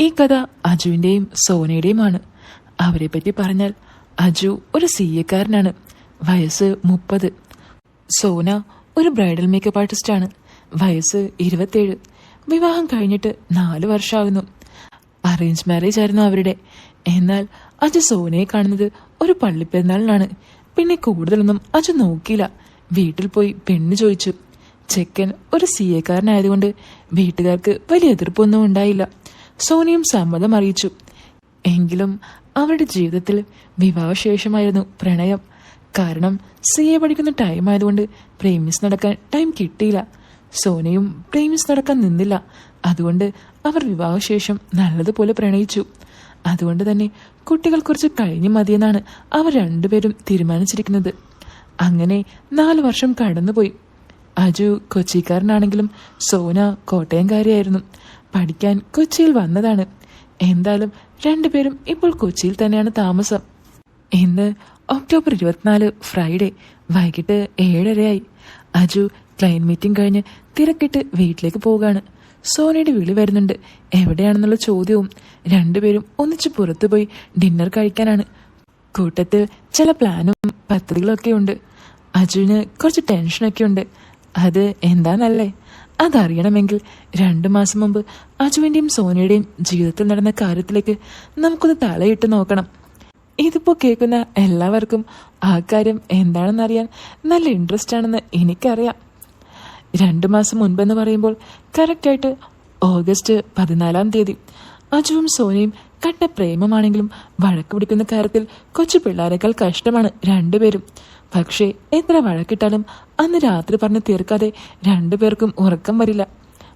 ഈ കഥ അജുവിൻ്റെയും സോനയുടെയുമാണ്. അവരെ പറ്റി പറഞ്ഞാൽ അജു ഒരു CA-കാരനാണ്. വയസ്സ് 30. സോന ഒരു ബ്രൈഡൽ മേക്കപ്പ് ആർട്ടിസ്റ്റാണ്. വയസ്സ് 27. വിവാഹം കഴിഞ്ഞിട്ട് 4 വർഷമാകുന്നു. അറേഞ്ച് മാരേജ് ആയിരുന്നു അവരുടെ. എന്നാൽ അജു സോനയെ കാണുന്നത് ഒരു പള്ളിപ്പെരുന്നാളിനാണ്. പിന്നെ കൂടുതലൊന്നും അജു നോക്കിയില്ല. വീട്ടിൽ പോയി പെണ്ണ് ചോദിച്ചു. ചെക്കൻ ഒരു CA-കാരനായതുകൊണ്ട് വീട്ടുകാർക്ക് വലിയ എതിർപ്പൊന്നും ഉണ്ടായില്ല. സോനയും സമ്മതം അറിയിച്ചു. എങ്കിലും അവരുടെ ജീവിതത്തിൽ വിവാഹശേഷമായിരുന്നു പ്രണയം. കാരണം CA പഠിക്കുന്ന ടൈം ആയതുകൊണ്ട് പ്രേമിസ് നടക്കാൻ ടൈം കിട്ടിയില്ല. സോനയും പ്രേമിസ് നടക്കാൻ നിന്നില്ല. അതുകൊണ്ട് അവർ വിവാഹശേഷം നല്ലതുപോലെ പ്രണയിച്ചു. അതുകൊണ്ട് തന്നെ കുട്ടികൾ കുറച്ച് കഴിഞ്ഞു മതിയെന്നാണ് അവർ രണ്ടുപേരും തീരുമാനിച്ചിരിക്കുന്നത്. അങ്ങനെ 4 വർഷം കടന്നുപോയി. അജു കൊച്ചിക്കാരനാണെങ്കിലും സോന കോട്ടയംകാരിയായിരുന്നു. പഠിക്കാൻ കൊച്ചിയിൽ വന്നതാണ്. എന്തായാലും രണ്ടുപേരും ഇപ്പോൾ കൊച്ചിയിൽ തന്നെയാണ് താമസം. ഇന്ന് ഒക്ടോബർ 24 ഫ്രൈഡേ വൈകിട്ട് 7:30 അജു ക്ലയന്റ് മീറ്റിംഗ് കഴിഞ്ഞ് തിരക്കിട്ട് വീട്ടിലേക്ക് പോവുകയാണ്. സോനയുടെ വിളി വരുന്നുണ്ട്. എവിടെയാണെന്നുള്ള ചോദ്യവും. രണ്ടുപേരും ഒന്നിച്ച് പുറത്തുപോയി ഡിന്നർ കഴിക്കാനാണ്. കൂട്ടത്തിൽ ചില പ്ലാനും പദ്ധതികളൊക്കെ ഉണ്ട്. അജുവിന് കുറച്ച് ടെൻഷനൊക്കെ ഉണ്ട്. അത് എന്താന്നല്ലേ? അതറിയണമെങ്കിൽ 2 മാസം മുമ്പ് അജുവിൻ്റെയും സോനയുടെയും ജീവിതത്തിൽ നടന്ന കാര്യത്തിലേക്ക് നമുക്കൊന്ന് തലയിട്ട് നോക്കണം. ഇതിപ്പോൾ കേൾക്കുന്ന എല്ലാവർക്കും ആ കാര്യം എന്താണെന്നറിയാൻ നല്ല ഇൻട്രസ്റ്റ് ആണെന്ന് എനിക്കറിയാം. 2 മാസം മുൻപെന്ന് പറയുമ്പോൾ കറക്റ്റായിട്ട് ഓഗസ്റ്റ് 14 അജുവും സോനയും കട്ട പ്രേമമാണെങ്കിലും വഴക്ക് പിടിക്കുന്ന കാര്യത്തിൽ കൊച്ചു പിള്ളേരെക്കാൾ കഷ്ടമാണ് രണ്ടുപേരും. പക്ഷേ എത്ര വഴക്കിട്ടാലും അന്ന് രാത്രി പറഞ്ഞ് തീർക്കാതെ രണ്ടുപേർക്കും ഉറക്കം വരില്ല.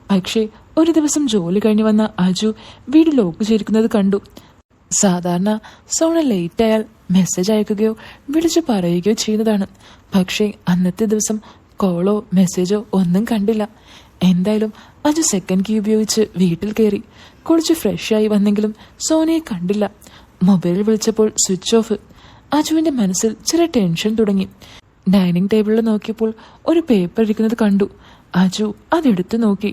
പക്ഷേ ഒരു ദിവസം ജോലി കഴിഞ്ഞ് വന്ന അജു വീട് ലോക്ക് ചെയ്തിരിക്കുന്നത് കണ്ടു. സാധാരണ സോണ ലേറ്റ് ആയാൽ മെസ്സേജ് അയക്കുകയോ വിളിച്ചു പറയുകയോ ചെയ്യുന്നതാണ്. പക്ഷേ അന്നത്തെ ദിവസം കോളോ മെസ്സേജോ ഒന്നും കണ്ടില്ല. എന്തായാലും അജു സെക്കൻഡ് കീ ഉപയോഗിച്ച് വീട്ടിൽ കയറി. കുളിച്ച് ഫ്രഷായി വന്നെങ്കിലും സോനയെ കണ്ടില്ല. മൊബൈലിൽ വിളിച്ചപ്പോൾ സ്വിച്ച് ഓഫ്. അജുവിന്റെ മനസ്സിൽ ചെറിയ ടെൻഷൻ തുടങ്ങി. ഡൈനിങ് ടേബിളിൽ നോക്കിയപ്പോൾ ഒരു പേപ്പർ ഇരിക്കുന്നത് കണ്ടു. അജു അതെടുത്ത് നോക്കി.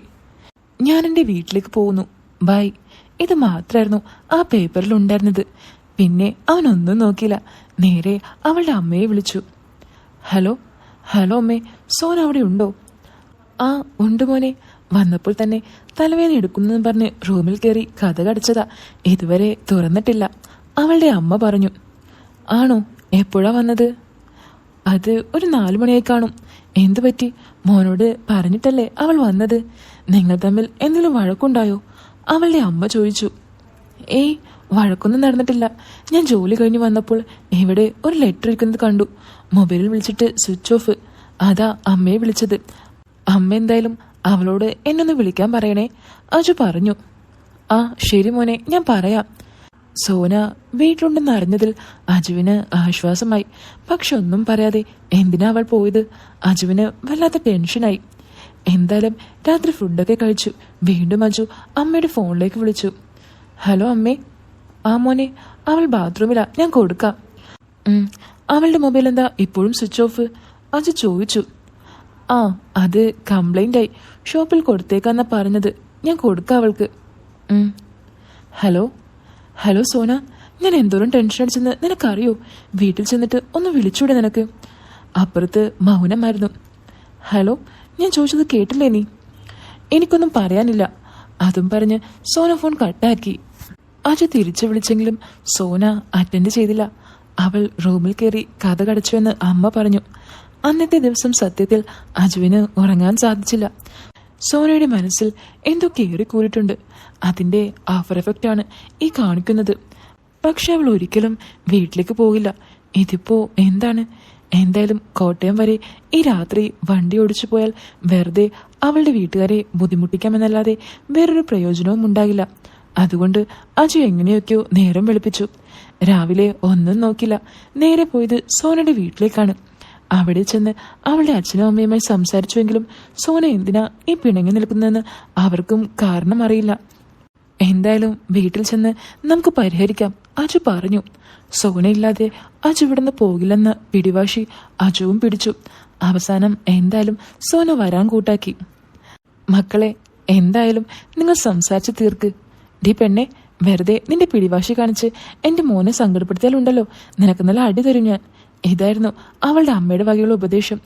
ഞാൻ എൻ്റെ വീട്ടിലേക്ക് പോകുന്നു, ബൈ. ഇത് മാത്രമായിരുന്നു ആ പേപ്പറിൽ ഉണ്ടായിരുന്നത്. പിന്നെ അവനൊന്നും നോക്കിയില്ല. നേരെ അവളുടെ അമ്മയെ വിളിച്ചു. ഹലോ അമ്മേ, സോന അവിടെ ഉണ്ടോ? ആ ഉണ്ട് മോനെ. വന്നപ്പോൾ തന്നെ തലവേദന എടുക്കുന്നെന്ന് പറഞ്ഞ് റൂമിൽ കയറി കഥ കടച്ചതാ. ഇതുവരെ തുറന്നിട്ടില്ല, അവളുടെ അമ്മ പറഞ്ഞു. ആണോ? എപ്പോഴാ വന്നത്? അത് ഒരു 4 മണിയായി കാണും. എന്തു പറ്റി? മോനോട് പറഞ്ഞിട്ടല്ലേ അവൾ വന്നത്? നിങ്ങൾ തമ്മിൽ എന്തെങ്കിലും വഴക്കുണ്ടായോ? അവളുടെ അമ്മ ചോദിച്ചു. ഏയ്, വഴക്കൊന്നും നടന്നിട്ടില്ല. ഞാൻ ജോലി കഴിഞ്ഞ് വന്നപ്പോൾ ഇവിടെ ഒരു ലെറ്റർ ഇരിക്കുന്നത് കണ്ടു. മൊബൈലിൽ വിളിച്ചിട്ട് സ്വിച്ച് ഓഫ്. അതാ അമ്മയെ വിളിച്ചത്. അമ്മ എന്തായാലും അവളോട് എന്നൊന്ന് വിളിക്കാൻ പറയണേ, അജു പറഞ്ഞു. ആ ശരി മോനെ, ഞാൻ പറയാം. സോന വീട്ടിലുണ്ടെന്ന് അറിഞ്ഞതിൽ അജുവിന് ആശ്വാസമായി. പക്ഷെ ഒന്നും പറയാതെ എന്തിനാ അവൾ പോയത്? അജുവിന് വല്ലാത്ത ടെൻഷനായി. എന്തായാലും രാത്രി ഫുഡൊക്കെ കഴിച്ചു. വീണ്ടും അജു അമ്മയുടെ ഫോണിലേക്ക് വിളിച്ചു. ഹലോ അമ്മേ. ആ മോനെ, അവൾ ബാത്റൂമിലാ, ഞാൻ കൊടുക്കാം. അവളുടെ മൊബൈൽ എന്താ ഇപ്പോഴും സ്വിച്ച് ഓഫ്? അജു ചോദിച്ചു. ആ, അത് കംപ്ലൈന്റ് ആയി. ഷോപ്പിൽ കൊടുത്തേക്കാന്നാ പറഞ്ഞത്. ഞാൻ കൊടുക്കാം അവൾക്ക്. ഹലോ സോന, ഞാൻ എന്തോരം ടെൻഷൻ അടിച്ചെന്ന് നിനക്കറിയോ? വീട്ടിൽ ചെന്നിട്ട് ഒന്ന് വിളിച്ചൂടെ നിനക്ക്? അപ്പുറത്ത് മൗനമായിരുന്നു. ഹലോ, ഞാൻ ചോദിച്ചത് കേട്ടില്ലേ നീ? എനിക്കൊന്നും പറയാനില്ല. അതും പറഞ്ഞ് സോന ഫോൺ കട്ടാക്കി. അജു തിരിച്ചു വിളിച്ചെങ്കിലും സോന അറ്റൻഡ് ചെയ്തില്ല. അവൾ റൂമിൽ കയറി കഥ കടച്ചുവെന്ന് അമ്മ പറഞ്ഞു. അന്നത്തെ ദിവസം സത്യത്തിൽ അജുവിന് ഉറങ്ങാൻ സാധിച്ചില്ല. സോനയുടെ മനസ്സിൽ എന്തോ കയറിക്കൂറിയിട്ടുണ്ട്. അതിന്റെ ആഫർ എഫക്റ്റാണ് ഈ കാണിക്കുന്നത്. പക്ഷെ അവൾ ഒരിക്കലും വീട്ടിലേക്ക് പോകില്ല. ഇതിപ്പോ എന്താണ്? എന്തായാലും കോട്ടയം വരെ ഈ രാത്രി വണ്ടി ഓടിച്ചു പോയാൽ വെറുതെ അവളുടെ വീട്ടുകാരെ ബുദ്ധിമുട്ടിക്കാമെന്നല്ലാതെ വേറൊരു പ്രയോജനവും ഉണ്ടാകില്ല. അതുകൊണ്ട് അജു എങ്ങനെയൊക്കെയോ നേരം വെളുപ്പിച്ചു. രാവിലെ ഒന്നും നോക്കില്ല. നേരെ പോയത് സോനയുടെ വീട്ടിലേക്കാണ്. അവിടെ ചെന്ന് അവളുടെ അച്ഛനും അമ്മയുമായി സംസാരിച്ചുവെങ്കിലും സോന എന്തിനാ ഈ പിണങ്ങി നിൽക്കുന്നതെന്ന് അവർക്കും കാരണം അറിയില്ല. എന്തായാലും വീട്ടിൽ ചെന്ന് നമുക്ക് പരിഹരിക്കാം, അജു പറഞ്ഞു. സോനയില്ലാതെ അജു ഇവിടുന്ന് പോകില്ലെന്ന് പിടിവാശി അജുവും പിടിച്ചു. അവസാനം എന്തായാലും സോന വരാൻ കൂട്ടാക്കി. മക്കളെ, എന്തായാലും നിങ്ങൾ സംസാരിച്ച് തീർക്ക്. ഡി പെണ്ണെ, വെറുതെ നിന്റെ പിടിവാശി കാണിച്ച് എന്റെ മോനെ സങ്കടപ്പെടുത്തിയാലുണ്ടല്ലോ, നിനക്ക് നല്ല അടി തരും ഞാൻ. ഇതായിരുന്നു അവളുടെ അമ്മയുടെ വകയുള്ള ഉപദേശം.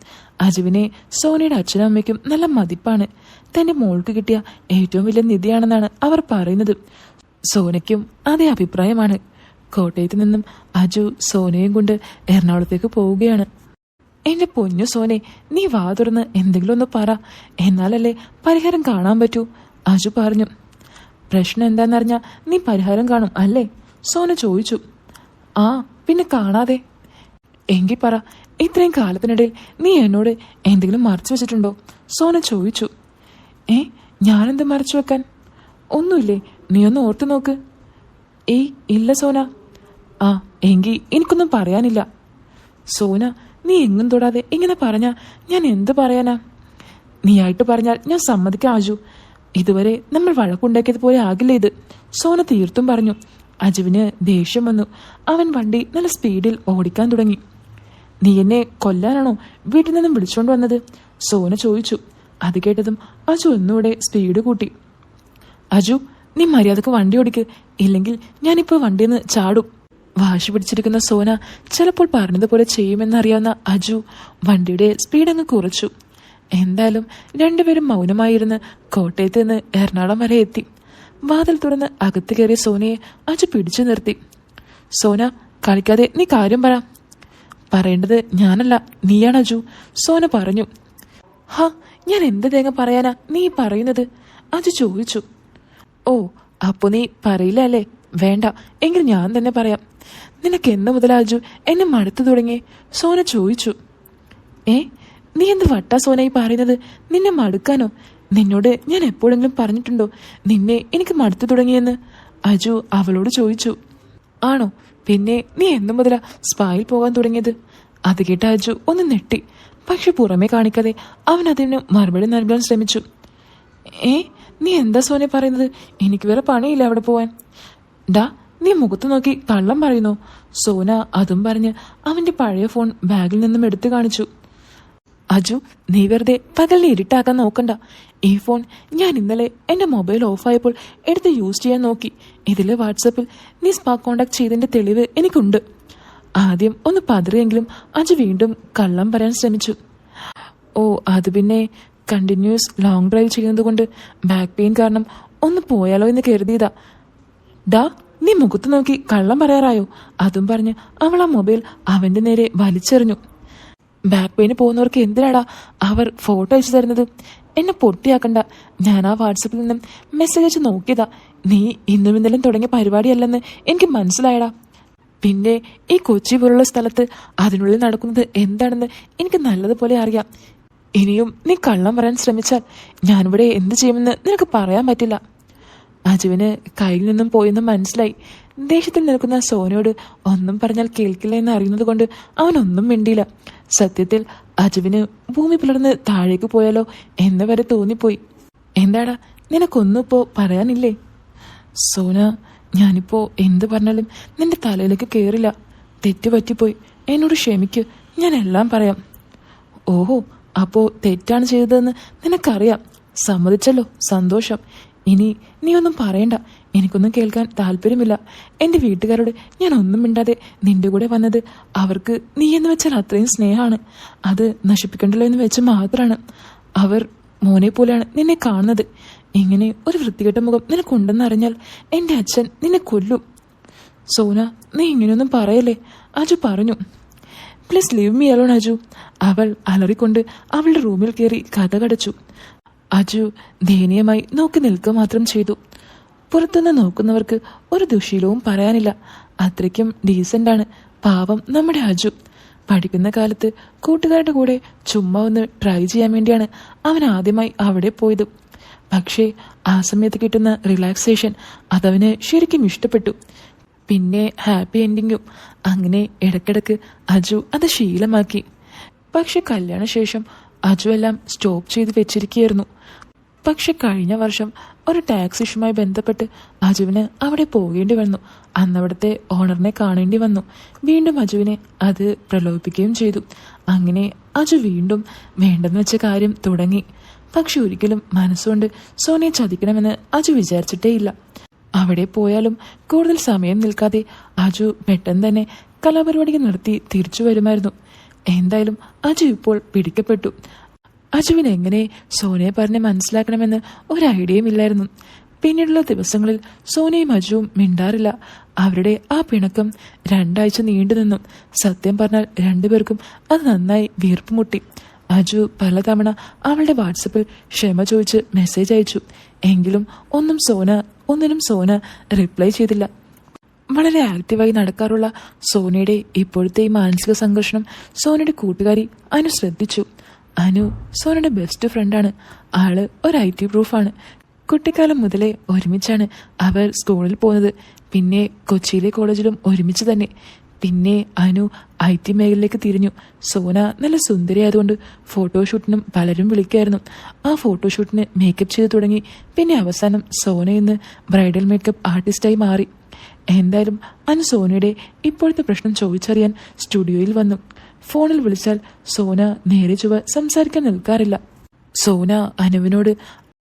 അജുവിനെ സോനയുടെ അച്ഛനും അമ്മയ്ക്കും നല്ല മതിപ്പാണ്. തന്റെ മോൾക്ക് കിട്ടിയ ഏറ്റവും വലിയ നിധിയാണെന്നാണ് അവർ പറയുന്നത്. സോനയ്ക്കും അതേ അഭിപ്രായമാണ്. കോട്ടയത്ത് നിന്നും അജു സോനയും കൊണ്ട് എറണാകുളത്തേക്ക് പോവുകയാണ്. എന്റെ പൊന്നു സോനെ, നീ വാ തുറന്ന് എന്തെങ്കിലും ഒന്ന് പറ, എന്നാലല്ലേ പരിഹാരം കാണാൻ പറ്റൂ, അജു പറഞ്ഞു. പ്രശ്നം എന്താണെന്നറിഞ്ഞാ നീ പരിഹാരം കാണും അല്ലേ? സോന ചോദിച്ചു. ആ, പിന്നെ കാണാതെ. എങ്കിൽ പറ, ഇത്രയും കാലത്തിനിടയിൽ നീ എന്നോട് എന്തെങ്കിലും മറച്ചു വെച്ചിട്ടുണ്ടോ? സോന ചോദിച്ചു. ഞാനെന്ത് മറച്ചു വെക്കാൻ? ഒന്നുമില്ലേ, നീ ഒന്ന് ഓർത്തു നോക്ക്. ഇല്ല സോന. ആ, എങ്കിൽ എനിക്കൊന്നും പറയാനില്ല. സോന, നീ എങ്ങും തൊടാതെ ഇങ്ങനെ പറഞ്ഞാ ഞാൻ എന്ത് പറയാനാ? നീയായിട്ട് പറഞ്ഞാൽ ഞാൻ സമ്മതിക്കാം അജു. ഇതുവരെ നമ്മൾ വഴക്കുണ്ടാക്കിയതുപോലെ ആകില്ല ഇത്, സോന തീർത്തും പറഞ്ഞു. അജുവിന് ദേഷ്യം വന്നു. അവൻ വണ്ടി നല്ല സ്പീഡിൽ ഓടിക്കാൻ തുടങ്ങി. നീ എന്നെ കൊല്ലാനാണോ വീട്ടിൽ നിന്നും വിളിച്ചോണ്ട് വന്നത്? സോന ചോദിച്ചു. അത് കേട്ടതും അജു ഒന്നുകൂടെ സ്പീഡ് കൂട്ടി. അജു, നീ മര്യാദക്ക് വണ്ടി ഓടിക്ക്, ഇല്ലെങ്കിൽ ഞാനിപ്പോൾ വണ്ടിയിൽ നിന്ന് ചാടും. വാശി പിടിച്ചിരിക്കുന്ന സോന ചിലപ്പോൾ പറഞ്ഞതുപോലെ ചെയ്യുമെന്നറിയാവുന്ന അജു വണ്ടിയുടെ സ്പീഡ് അങ്ങ് കുറച്ചു. എന്തായാലും രണ്ടുപേരും മൗനമായിരുന്ന് കോട്ടയത്ത് നിന്ന് എറണാകുളം വരെ എത്തി. വാതിൽ തുറന്ന് അകത്ത് കയറിയ സോനയെ അജു പിടിച്ചു നിർത്തി. സോന, കളിക്കാതെ നീ കാര്യം പറ. പറയേണ്ടത് ഞാനല്ല, നീയാണ് അജു, സോന പറഞ്ഞു. ഹാ, ഞാൻ എന്ത് തേങ്ങ പറയാനാ നീ പറയുന്നത്? അജു ചോദിച്ചു. ഓ, അപ്പൊ നീ പറയില്ല അല്ലേ? വേണ്ട, എങ്കിൽ ഞാൻ തന്നെ പറയാം. നിനക്ക് എന്ന് മുതലാ അജു എന്നെ മടുത്തു തുടങ്ങി? സോന ചോദിച്ചു. നീ എന്ത് വട്ടാ സോന ഈ പറയുന്നത്? നിന്നെ മടുക്കാനോ? നിന്നോട് ഞാൻ എപ്പോഴെങ്കിലും പറഞ്ഞിട്ടുണ്ടോ നിന്നെ എനിക്ക് മടുത്തു തുടങ്ങിയെന്ന്? അജു അവളോട് ചോദിച്ചു. ആണോ? പിന്നെ നീ എന്നു മുതലാ സ്പായിൽ പോകാൻ തുടങ്ങിയത്? അത് കേട്ട അജു ഒന്ന് നെട്ടി. പക്ഷെ പുറമെ കാണിക്കാതെ അവൻ അതിന് മറുപടി നൽകാൻ ശ്രമിച്ചു. നീ എന്താ സോനെ പറയുന്നത്? എനിക്ക് വേറെ പണിയില്ല അവിടെ പോവാൻ. ഡാ, നീ മുഖത്ത് നോക്കി കള്ളം പറയുന്നോ? സോന അതും പറഞ്ഞ് അവന്റെ പഴയ ഫോൺ ബാഗിൽ നിന്നും എടുത്തു കാണിച്ചു. അജു, നീ വെറുതെ പകലിനെ ഇരുട്ടാക്കാൻ നോക്കണ്ട. ഈ ഫോൺ ഞാൻ ഇന്നലെ എന്റെ മൊബൈൽ ഓഫായപ്പോൾ എടുത്ത് യൂസ് ചെയ്യാൻ നോക്കി. ഇതില് വാട്സപ്പിൽ നീ സ്പാ കോണ്ടാക്ട് ചെയ്തതിന്റെ തെളിവ് എനിക്കുണ്ട്. ആദ്യം ഒന്ന് പതറിയെങ്കിലും അജു വീണ്ടും കള്ളം പറയാൻ ശ്രമിച്ചു. ഓ, അത് പിന്നെ കണ്ടിന്യൂസ് ലോങ് ഡ്രൈവ് ചെയ്യുന്നത് കൊണ്ട് ബാക്ക് പെയിൻ കാരണം ഒന്ന് പോയാലോ എന്ന് കരുതിയതാ. ഡാ, നീ മുഖത്ത് നോക്കി കള്ളം പറയാറായോ? അതും പറഞ്ഞ് അവൾ ആ മൊബൈൽ അവന്റെ നേരെ വലിച്ചെറിഞ്ഞു. ബാക്ക് പെയിന് പോകുന്നവർക്ക് എന്തിനാടാ അവർ ഫോട്ടോ അയച്ചു തരുന്നത്? എന്നെ പൊട്ടിയാക്കണ്ട. ഞാൻ ആ വാട്സപ്പിൽ നിന്നും മെസ്സേജ് അയച്ച് നോക്കിയതാ. നീ ഇന്നും ഇന്നലും തുടങ്ങിയ പരിപാടിയല്ലെന്ന് എനിക്ക് മനസ്സിലായടാ. പിന്നെ ഈ കൊച്ചി പോലുള്ള സ്ഥലത്ത് അതിനുള്ളിൽ നടക്കുന്നത് എന്താണെന്ന് എനിക്ക് നല്ലതുപോലെ അറിയാം. ഇനിയും നീ കള്ളം പറയാൻ ശ്രമിച്ചാൽ ഞാനിവിടെ എന്ത് ചെയ്യുമെന്ന് നിനക്ക് പറയാൻ പറ്റില്ല. അജുവിന് കയ്യിൽ നിന്നും പോയെന്ന് മനസ്സിലായി. ദേഷ്യത്തിൽ നിൽക്കുന്ന സോനയോട് ഒന്നും പറഞ്ഞാൽ കേൾക്കില്ല എന്ന് അറിയുന്നത് കൊണ്ട് അവനൊന്നും മിണ്ടിയില്ല. സത്യത്തിൽ അജുവിന് ഭൂമി പിളർന്ന് താഴേക്ക് പോയാലോ എന്ന് വരെ തോന്നിപ്പോയി. എന്താടാ, നിനക്കൊന്നും ഇപ്പോ പറയാനില്ലേ? സോന, ഞാനിപ്പോ എന്ത് പറഞ്ഞാലും നിന്റെ തലയിലേക്ക് കേറില്ല. തെറ്റുപറ്റിപ്പോയി, എന്നോട് ക്ഷമിക്ക്, ഞാൻ എല്ലാം പറയാം. ഓഹോ, അപ്പോ തെറ്റാണ് ചെയ്തതെന്ന് നിനക്കറിയാം. സമ്മതിച്ചല്ലോ, സന്തോഷം. ഇനി നീ ഒന്നും പറയണ്ട, എനിക്കൊന്നും കേൾക്കാൻ താല്പര്യമില്ല. എന്റെ വീട്ടുകാരോട് ഞാൻ ഒന്നും മിണ്ടാതെ നിന്റെ കൂടെ വന്നത് അവർക്ക് നീ എന്ന് വെച്ചാൽ അത്രയും സ്നേഹമാണ്. അത് നശിപ്പിക്കണ്ടല്ലോ എന്ന് വെച്ച് മാത്രമാണ്. അവർ മോനെ പോലെയാണ് നിന്നെ കാണുന്നത്. ഇങ്ങനെ ഒരു വൃത്തികെട്ട മുഖം നിനക്കുണ്ടെന്നറിഞ്ഞാൽ എന്റെ അച്ഛൻ നിന്നെ കൊല്ലും. സോന, നീ ഇങ്ങനെയൊന്നും പറയല്ലേ, അജു പറഞ്ഞു. Please leave me alone Aju. അവൾ അലറിക്കൊണ്ട് അവളുടെ റൂമിൽ കയറി കതകടച്ചു. അജു ദയനീയമായി നോക്കി നിൽക്കുക മാത്രം ചെയ്തു. പുറത്തുനിന്ന് നോക്കുന്നവർക്ക് ഒരു ദുശീലവും പറയാനില്ല. അത്രയ്ക്കും ഡീസൻ്റാണ് പാവം നമ്മുടെ അജു. പഠിക്കുന്ന കാലത്ത് കൂട്ടുകാരുടെ കൂടെ ചുമ്മാ ഒന്ന് ട്രൈ ചെയ്യാൻ വേണ്ടിയാണ് അവൻ ആദ്യമായി അവിടെ പോയത്. പക്ഷേ ആ സമയത്ത് കിട്ടുന്ന റിലാക്സേഷൻ അതവന് ശരിക്കും ഇഷ്ടപ്പെട്ടു. പിന്നെ ഹാപ്പി എൻഡിങ്ങും. അങ്ങനെ ഇടയ്ക്കിടയ്ക്ക് അജു അത് ശീലമാക്കി. പക്ഷെ കല്യാണശേഷം അജു എല്ലാം സ്റ്റോപ്പ് ചെയ്ത് വെച്ചിരിക്കുകയായിരുന്നു. പക്ഷെ കഴിഞ്ഞ വർഷം ഒരു ടാക്സ് ഇഷ്യൂമായി ബന്ധപ്പെട്ട് അജുവിന് അവിടെ പോകേണ്ടി വന്നു. അന്നവിടുത്തെ ഓണറിനെ കാണേണ്ടി വന്നു. വീണ്ടും അജുവിനെ അത് പ്രലോഭിപ്പിക്കുകയും ചെയ്തു. അങ്ങനെ അജു വീണ്ടും വേണ്ടെന്ന് വെച്ച കാര്യം തുടങ്ങി. പക്ഷെ ഒരിക്കലും മനസ്സുകൊണ്ട് സോനയെ ചതിക്കണമെന്ന് അജു വിചാരിച്ചിട്ടേയില്ല. അവിടെ പോയാലും കൂടുതൽ സമയം നിൽക്കാതെ അജു പെട്ടെന്ന് തന്നെ കലാപരിപാടികൾ നടത്തി തിരിച്ചു വരുമായിരുന്നു. എന്തായാലും അജു ഇപ്പോൾ പിടിക്കപ്പെട്ടു. അജുവിന് എങ്ങനെ സോനയെ പറഞ്ഞ് മനസ്സിലാക്കണമെന്ന് ഒരു ഐഡിയയും ഇല്ലായിരുന്നു. പിന്നീടുള്ള ദിവസങ്ങളിൽ സോനയും അജുവും മിണ്ടാറില്ല. അവരുടെ ആ പിണക്കം 2 ആഴ്ച നീണ്ടുനിന്നു. സത്യം പറഞ്ഞാൽ രണ്ടുപേർക്കും അത് നന്നായി വീർപ്പുമുട്ടി. അജു പലതവണ അവളുടെ വാട്സപ്പിൽ ക്ഷമ ചോദിച്ച് മെസ്സേജ് അയച്ചു. എങ്കിലും ഒന്നിനും സോന റിപ്ലൈ ചെയ്തില്ല. വളരെ ആക്റ്റീവായി നടക്കാറുള്ള സോനയുടെ ഇപ്പോഴത്തെ ഈ മാനസിക സംഘർഷം സോനയുടെ കൂട്ടുകാരി അനു ശ്രദ്ധിച്ചു. അനു സോനയുടെ ബെസ്റ്റ് ഫ്രണ്ടാണ്. ആള് ഒരു IT പ്രൂഫാണ്. കുട്ടിക്കാലം മുതലേ ഒരുമിച്ചാണ് അവർ സ്കൂളിൽ പോകുന്നത്. പിന്നെ കൊച്ചിയിലെ കോളേജിലും ഒരുമിച്ച് തന്നെ. പിന്നെ അനു IT മേഖലയിലേക്ക് തിരിഞ്ഞു. സോന നല്ല സുന്ദരിയായതുകൊണ്ട് ഫോട്ടോഷൂട്ടിനും പലരും വിളിക്കായിരുന്നു. ആ ഫോട്ടോഷൂട്ടിന് മേക്കപ്പ് ചെയ്ത് തുടങ്ങി. പിന്നെ അവസാനം സോന ഇന്ന് ബ്രൈഡൽ മേക്കപ്പ് ആർട്ടിസ്റ്റായി മാറി. എന്തായാലും അനു സോനയുടെ ഇപ്പോഴത്തെ പ്രശ്നം ചോദിച്ചറിയാൻ സ്റ്റുഡിയോയിൽ വന്നു. ഫോണിൽ വിളിച്ചാൽ സോന നേരെ ചൊവ്വ സംസാരിക്കാൻ നിൽക്കാറില്ല. സോന അനുവിനോട്